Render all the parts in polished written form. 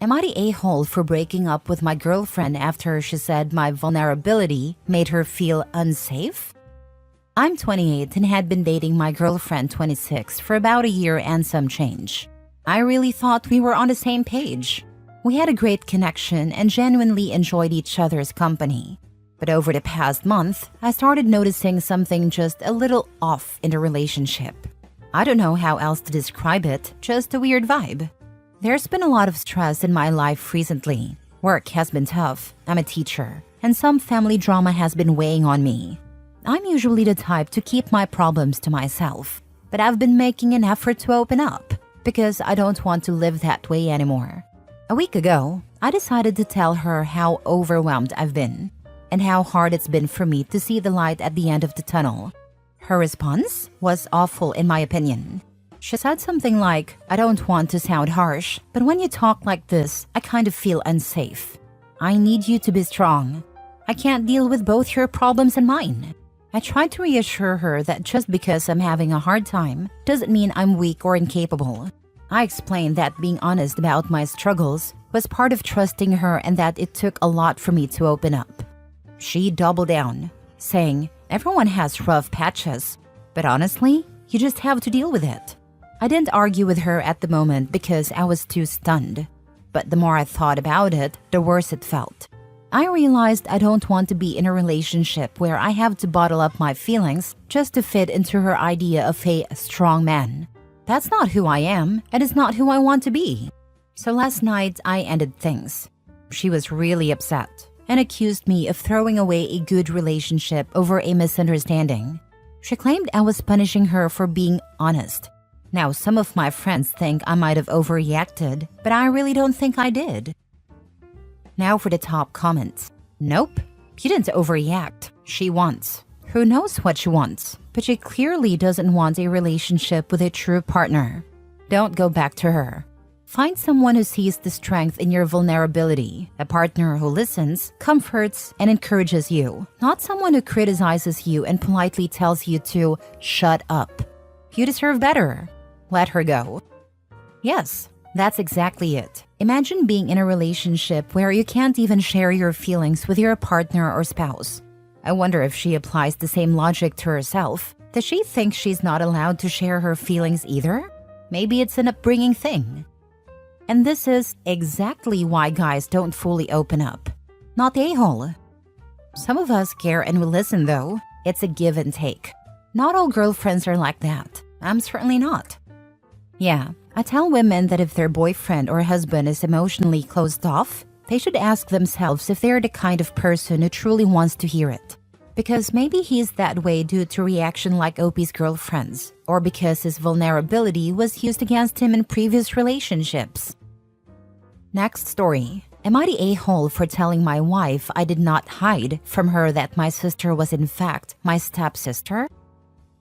Am I the a-hole for breaking up with my girlfriend after she said my vulnerability made her feel unsafe? I'm 28 and had been dating my girlfriend 26 for about a year and some change. I really thought we were on the same page. We had a great connection and genuinely enjoyed each other's company. But over the past month, I started noticing something just a little off in the relationship. I don't know how else to describe it, just a weird vibe. There's been a lot of stress in my life recently. Work has been tough, I'm a teacher, and some family drama has been weighing on me. I'm usually the type to keep my problems to myself, but I've been making an effort to open up because I don't want to live that way anymore. A week ago, I decided to tell her how overwhelmed I've been and how hard it's been for me to see the light at the end of the tunnel. Her response was awful in my opinion. She said something like, "I don't want to sound harsh, but when you talk like this, I kind of feel unsafe. I need you to be strong. I can't deal with both your problems and mine." I tried to reassure her that just because I'm having a hard time doesn't mean I'm weak or incapable. I explained that being honest about my struggles was part of trusting her and that it took a lot for me to open up. She doubled down, saying, "Everyone has rough patches, but honestly, you just have to deal with it." I didn't argue with her at the moment because I was too stunned. But the more I thought about it, the worse it felt. I realized I don't want to be in a relationship where I have to bottle up my feelings just to fit into her idea of a strong man. That's not who I am, and it's not who I want to be. So last night, I ended things. She was really upset and accused me of throwing away a good relationship over a misunderstanding. She claimed I was punishing her for being honest. Now, some of my friends think I might have overreacted, but I really don't think I did. Now for the top comments. Nope, you didn't overreact. She wants. Who knows what she wants? But she clearly doesn't want a relationship with a true partner. Don't go back to her. Find someone who sees the strength in your vulnerability, a partner who listens, comforts, and encourages you, not someone who criticizes you and politely tells you to shut up. You deserve better. Let her go. Yes, that's exactly it. Imagine being in a relationship where you can't even share your feelings with your partner or spouse. I wonder if she applies the same logic to herself. Does she think she's not allowed to share her feelings either? Maybe it's an upbringing thing. And this is exactly why guys don't fully open up. Not the a-hole. Some of us care and will listen though. It's a give and take. Not all girlfriends are like that. I'm certainly not. Yeah, I tell women that if their boyfriend or husband is emotionally closed off, they should ask themselves if they're the kind of person who truly wants to hear it. Because maybe he's that way due to reaction like OP's girlfriends, or because his vulnerability was used against him in previous relationships. Next story. Am I the a-hole for telling my wife I did not hide from her that my sister was in fact my stepsister?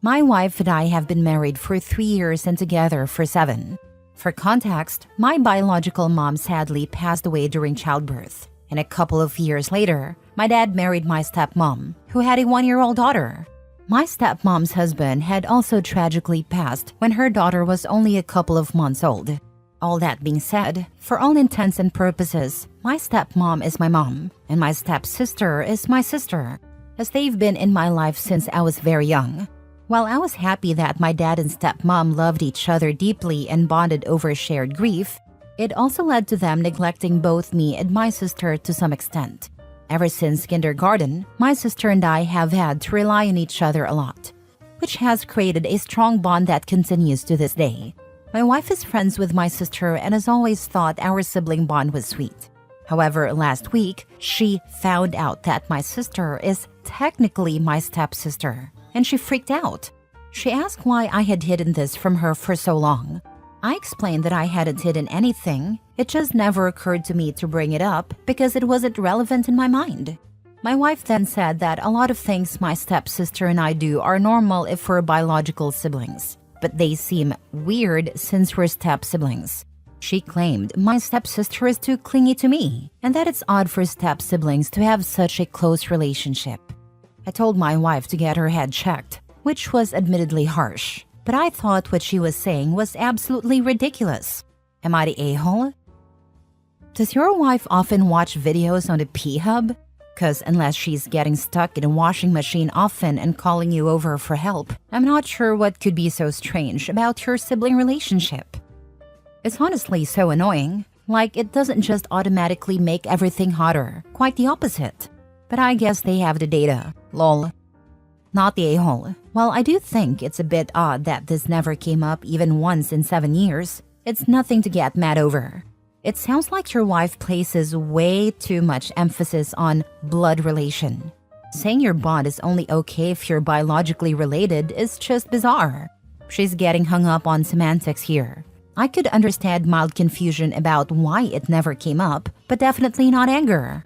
My wife and I have been married for 3 years and together for 7. For context, my biological mom sadly passed away during childbirth, and a couple of years later, my dad married my stepmom, who had a 1-year-old daughter. My stepmom's husband had also tragically passed when her daughter was only a couple of months old. All that being said, for all intents and purposes, my stepmom is my mom, and my stepsister is my sister, as they've been in my life since I was very young. While I was happy that my dad and stepmom loved each other deeply and bonded over shared grief, it also led to them neglecting both me and my sister to some extent. Ever since kindergarten, my sister and I have had to rely on each other a lot, which has created a strong bond that continues to this day. My wife is friends with my sister and has always thought our sibling bond was sweet. However, last week, she found out that my sister is technically my stepsister, and she freaked out. She asked why I had hidden this from her for so long. I explained that I hadn't hidden anything, it just never occurred to me to bring it up because it wasn't relevant in my mind. My wife then said that a lot of things my stepsister and I do are normal if we're biological siblings, but they seem weird since we're step-siblings. She claimed my stepsister is too clingy to me, and that it's odd for step-siblings to have such a close relationship. I told my wife to get her head checked, which was admittedly harsh, but I thought what she was saying was absolutely ridiculous. Am I the a-hole? Does your wife often watch videos on the P-Hub? Because unless she's getting stuck in a washing machine often and calling you over for help, I'm not sure what could be so strange about your sibling relationship. It's honestly so annoying. Like, it doesn't just automatically make everything hotter. Quite the opposite. But I guess they have the data. Lol. Not the a-hole. While I do think it's a bit odd that this never came up even once in 7 years, it's nothing to get mad over. It sounds like your wife places way too much emphasis on blood relation. Saying your bond is only okay if you're biologically related is just bizarre. She's getting hung up on semantics here. I could understand mild confusion about why it never came up, but definitely not anger.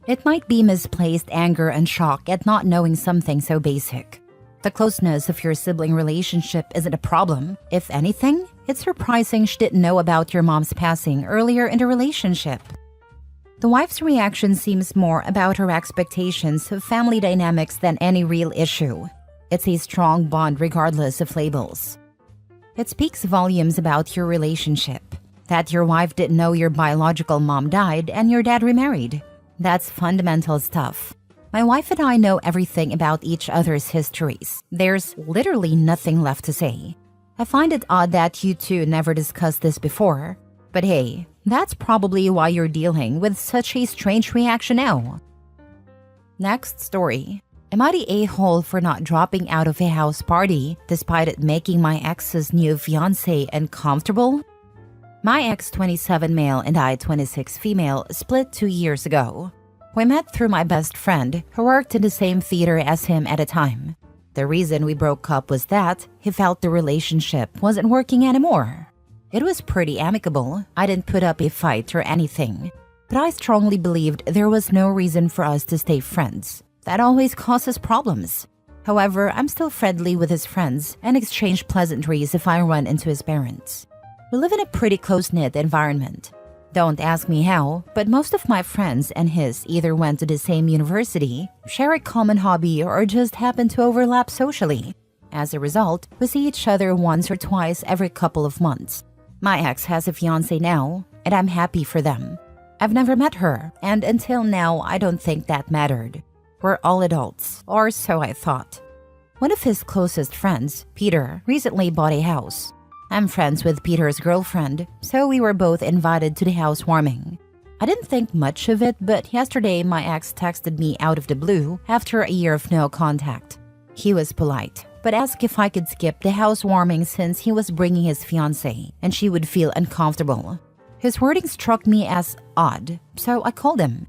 It might be misplaced anger and shock at not knowing something so basic. The closeness of your sibling relationship isn't a problem. If anything, it's surprising she didn't know about your mom's passing earlier in the relationship. The wife's reaction seems more about her expectations of family dynamics than any real issue. It's a strong bond regardless of labels. It speaks volumes about your relationship. That your wife didn't know your biological mom died and your dad remarried. That's fundamental stuff. My wife and I know everything about each other's histories. There's literally nothing left to say. I find it odd that you two never discussed this before. But hey, that's probably why you're dealing with such a strange reaction now. Next story. Am I the a-hole for not dropping out of a house party despite it making my ex's new fiancé uncomfortable? My ex 27 male and I 26 female split 2 years ago. We met through my best friend who worked in the same theater as him at a time. The reason we broke up was that he felt the relationship wasn't working anymore. It was pretty amicable. I didn't put up a fight or anything. But I strongly believed there was no reason for us to stay friends. That always causes problems. However, I'm still friendly with his friends and exchange pleasantries if I run into his parents. We live in a pretty close-knit environment. Don't ask me how, but most of my friends and his either went to the same university, share a common hobby, or just happen to overlap socially. As a result, we see each other once or twice every couple of months. My ex has a fiancé now, and I'm happy for them. I've never met her, and until now, I don't think that mattered. We're all adults, or so I thought. One of his closest friends, Peter, recently bought a house. I'm friends with Peter's girlfriend, so we were both invited to the housewarming. I didn't think much of it, but yesterday my ex texted me out of the blue after a year of no contact. He was polite, but asked if I could skip the housewarming since he was bringing his fiancée and she would feel uncomfortable. His wording struck me as odd, so I called him.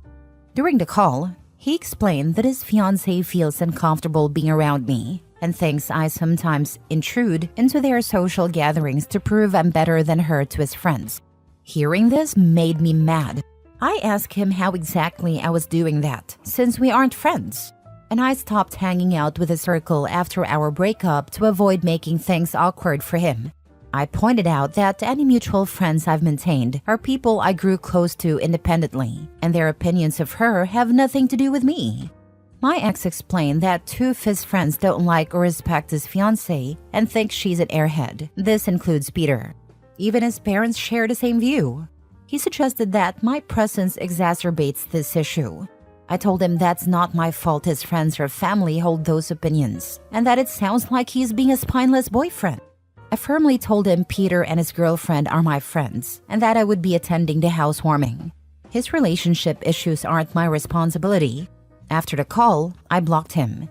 During the call, he explained that his fiancée feels uncomfortable being around me and thinks I sometimes intrude into their social gatherings to prove I'm better than her to his friends. Hearing this made me mad. I asked him how exactly I was doing that, since we aren't friends. And I stopped hanging out with the circle after our breakup to avoid making things awkward for him. I pointed out that any mutual friends I've maintained are people I grew close to independently, and their opinions of her have nothing to do with me. My ex explained that 2 of his friends don't like or respect his fiancée and think she's an airhead. This includes Peter. Even his parents share the same view. He suggested that my presence exacerbates this issue. I told him that's not my fault his friends or family hold those opinions, and that it sounds like he's being a spineless boyfriend. I firmly told him Peter and his girlfriend are my friends, and that I would be attending the housewarming. His relationship issues aren't my responsibility. After the call, I blocked him.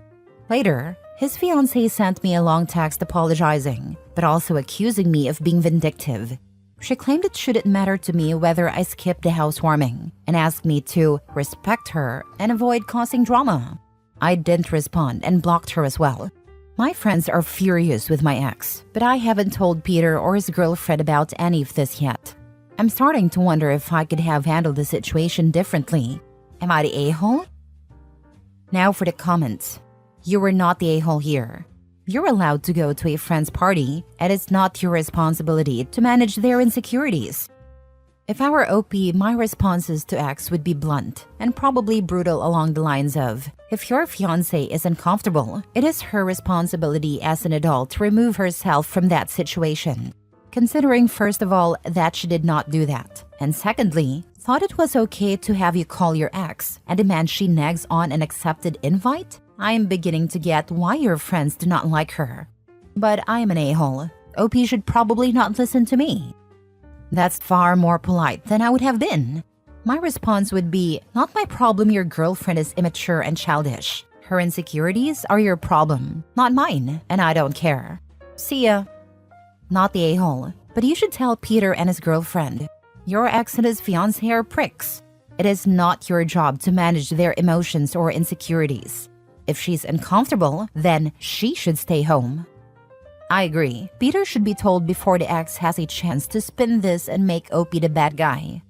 Later, his fiancée sent me a long text apologizing, but also accusing me of being vindictive. She claimed it shouldn't matter to me whether I skipped the housewarming and asked me to respect her and avoid causing drama. I didn't respond and blocked her as well. My friends are furious with my ex, but I haven't told Peter or his girlfriend about any of this yet. I'm starting to wonder if I could have handled the situation differently. Am I the a-hole? Now for the comments. You were not the a-hole here. You're allowed to go to a friend's party, and it's not your responsibility to manage their insecurities. If I were OP, my responses to ex would be blunt and probably brutal along the lines of, if your fiancé is uncomfortable, it is her responsibility as an adult to remove herself from that situation. Considering first of all that she did not do that, and secondly, Thought it was okay to have you call your ex and demand she nags on an accepted invite? I am beginning to get why your friends do not like her. But I am an a-hole. OP should probably not listen to me. That's far more polite than I would have been. My response would be, not my problem your girlfriend is immature and childish. Her insecurities are your problem, not mine, and I don't care. See ya. Not the a-hole, but you should tell Peter and his girlfriend. Your ex and his fiancé are pricks. It is not your job to manage their emotions or insecurities. If she's uncomfortable, then she should stay home. I agree. Peter should be told before the ex has a chance to spin this and make OP the bad guy.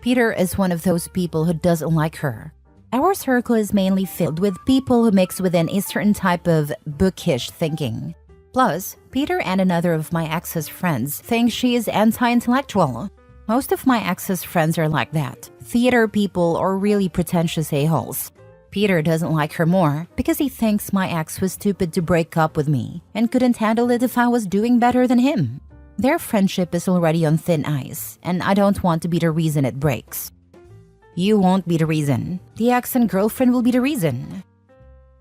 Peter is one of those people who doesn't like her. Our circle is mainly filled with people who mix within a certain type of bookish thinking. Plus, Peter and another of my ex's friends think she is anti-intellectual. Most of my ex's friends are like that, theater people or really pretentious a-holes. Peter doesn't like her more because he thinks my ex was stupid to break up with me and couldn't handle it if I was doing better than him. Their friendship is already on thin ice, and I don't want to be the reason it breaks. You won't be the reason. The ex and girlfriend will be the reason.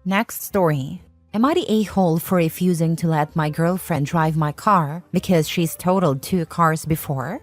Next story. Am I the a-hole for refusing to let my girlfriend drive my car because she's totaled 2 cars before?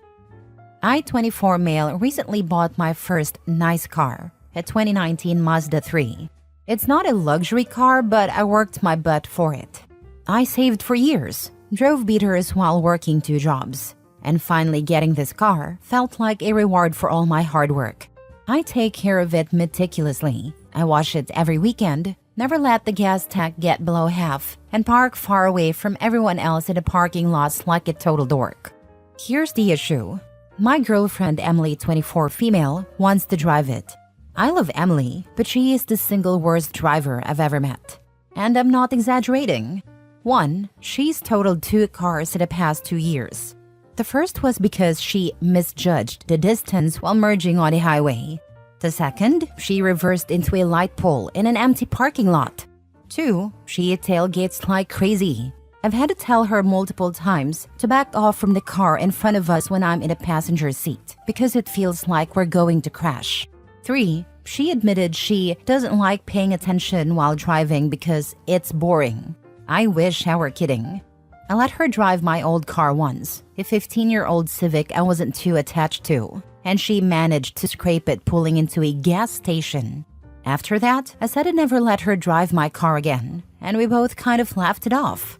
I, 24 male, recently bought my first nice car, a 2019 Mazda 3. It's not a luxury car, but I worked my butt for it. I saved for years, drove beaters while working 2 jobs, and finally getting this car felt like a reward for all my hard work. I take care of it meticulously. I wash it every weekend, never let the gas tank get below half, and park far away from everyone else in the parking lots like a total dork. Here's the issue. My girlfriend Emily, 24 female, wants to drive it. I love Emily, but she is the single worst driver I've ever met. And I'm not exaggerating. 1, she's totaled 2 cars in the past 2 years. The first was because she misjudged the distance while merging on the highway. The second, she reversed into a light pole in an empty parking lot. 2, she tailgates like crazy. I've had to tell her multiple times to back off from the car in front of us when I'm in the passenger seat because it feels like we're going to crash. 3, she admitted she doesn't like paying attention while driving because it's boring. I wish I were kidding. I let her drive my old car once, a 15-year-old Civic I wasn't too attached to, and she managed to scrape it pulling into a gas station. After that, I said I'd never let her drive my car again, and we both kind of laughed it off.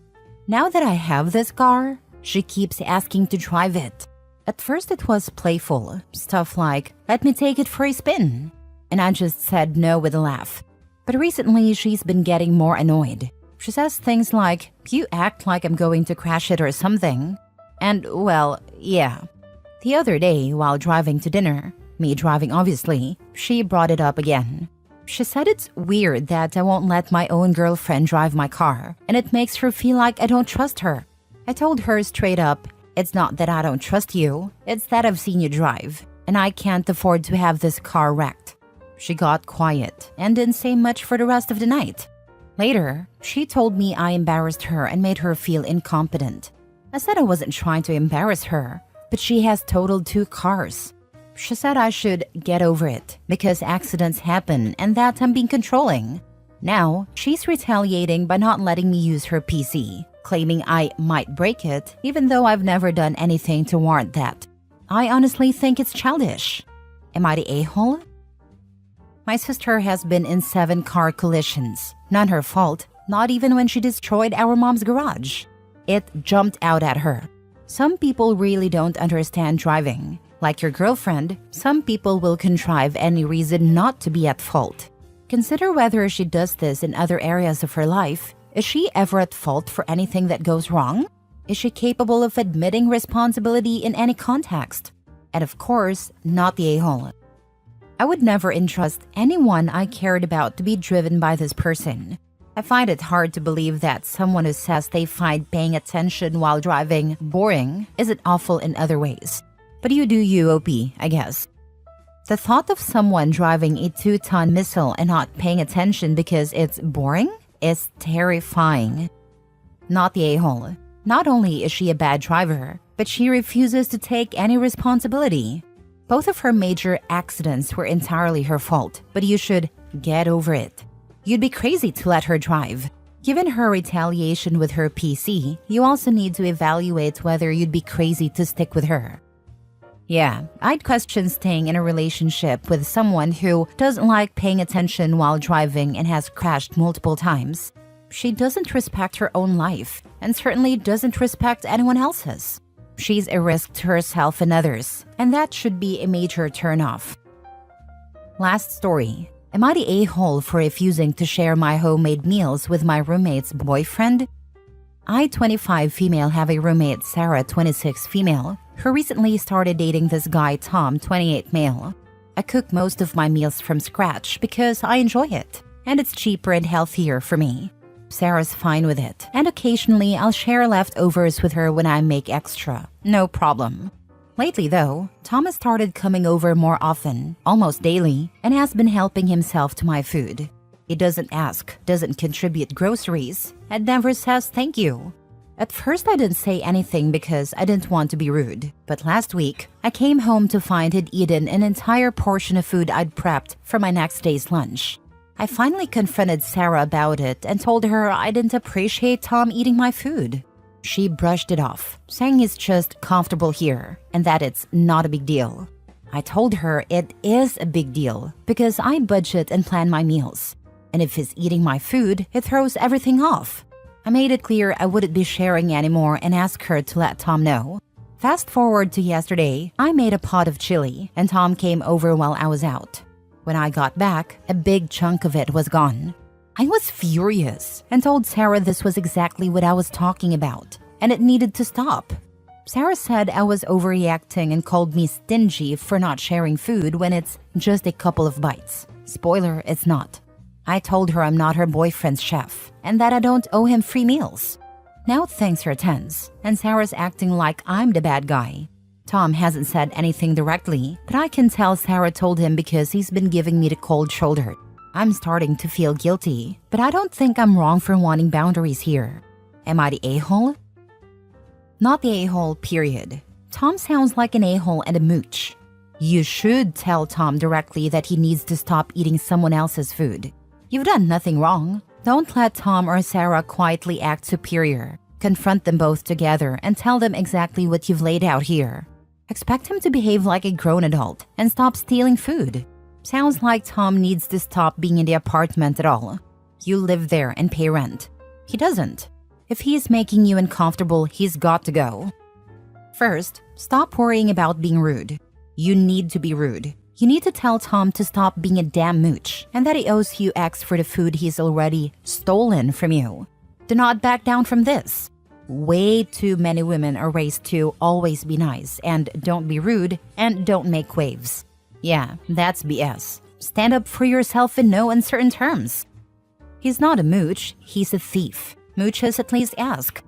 Now that I have this car, she keeps asking to drive it. At first it was playful, stuff like, let me take it for a spin. And I just said no with a laugh. But recently she's been getting more annoyed. She says things like, you act like I'm going to crash it or something. And, well, yeah. The other day, while driving to dinner, me driving obviously, she brought it up again. She said it's weird that I won't let my own girlfriend drive my car, and it makes her feel like I don't trust her. I told her straight up, it's not that I don't trust you, it's that I've seen you drive, and I can't afford to have this car wrecked. She got quiet and didn't say much for the rest of the night. Later, she told me I embarrassed her and made her feel incompetent. I said I wasn't trying to embarrass her, but she has totaled 2 cars. She said I should get over it because accidents happen and that I'm being controlling. Now, she's retaliating by not letting me use her PC, claiming I might break it even though I've never done anything to warrant that. I honestly think it's childish. Am I the a-hole? My sister has been in 7 car collisions. None her fault, not even when she destroyed our mom's garage. It jumped out at her. Some people really don't understand driving. Like your girlfriend, some people will contrive any reason not to be at fault. Consider whether she does this in other areas of her life. Is she ever at fault for anything that goes wrong? Is she capable of admitting responsibility in any context? And of course, not the a-hole. I would never entrust anyone I cared about to be driven by this person. I find it hard to believe that someone who says they find paying attention while driving boring isn't awful in other ways. But you do you, OP, I guess. The thought of someone driving a 2-ton missile and not paying attention because it's boring is terrifying. Not the a-hole. Not only is she a bad driver, but she refuses to take any responsibility. Both of her major accidents were entirely her fault, but you should get over it. You'd be crazy to let her drive. Given her retaliation with her PC, you also need to evaluate whether you'd be crazy to stick with her. Yeah, I'd question staying in a relationship with someone who doesn't like paying attention while driving and has crashed multiple times. She doesn't respect her own life and certainly doesn't respect anyone else's. She's a risk to herself and others, and that should be a major turnoff. Last story. Am I the a-hole for refusing to share my homemade meals with my roommate's boyfriend? I, 25 female, have a roommate, Sarah, 26 female, who recently started dating this guy, Tom, 28 male. I cook most of my meals from scratch because I enjoy it, and it's cheaper and healthier for me. Sarah's fine with it, and occasionally I'll share leftovers with her when I make extra. No problem. Lately, though, Tom has started coming over more often, almost daily, and has been helping himself to my food. He doesn't ask, doesn't contribute groceries, and never says thank you. At first, I didn't say anything because I didn't want to be rude. But last week, I came home to find he'd eaten an entire portion of food I'd prepped for my next day's lunch. I finally confronted Sarah about it and told her I didn't appreciate Tom eating my food. She brushed it off, saying he's just comfortable here and that it's not a big deal. I told her it is a big deal because I budget and plan my meals. And if he's eating my food, it throws everything off. I made it clear I wouldn't be sharing anymore and asked her to let Tom know. Fast forward to yesterday, I made a pot of chili and Tom came over while I was out. When I got back, a big chunk of it was gone. I was furious and told Sarah this was exactly what I was talking about and it needed to stop. Sarah said I was overreacting and called me stingy for not sharing food when it's just a couple of bites. Spoiler, it's not. I told her I'm not her boyfriend's chef and that I don't owe him free meals. Now things are tense and Sarah's acting like I'm the bad guy. Tom hasn't said anything directly, but I can tell Sarah told him because he's been giving me the cold shoulder. I'm starting to feel guilty, but I don't think I'm wrong for wanting boundaries here. Am I the a-hole? Not the a-hole, period. Tom sounds like an a-hole and a mooch. You should tell Tom directly that he needs to stop eating someone else's food. You've done nothing wrong. Don't let Tom or Sarah quietly act superior. Confront them both together and tell them exactly what you've laid out here. Expect him to behave like a grown adult and stop stealing food. Sounds like Tom needs to stop being in the apartment at all. You live there and pay rent. He doesn't. If he's making you uncomfortable, he's got to go. First, stop worrying about being rude. You need to be rude. You need to tell Tom to stop being a damn mooch and that he owes you X for the food he's already stolen from you. Do not back down from this. Way too many women are raised to always be nice and don't be rude and don't make waves. Yeah, that's BS. Stand up for yourself in no uncertain terms. He's not a mooch, he's a thief. Mooches at least ask.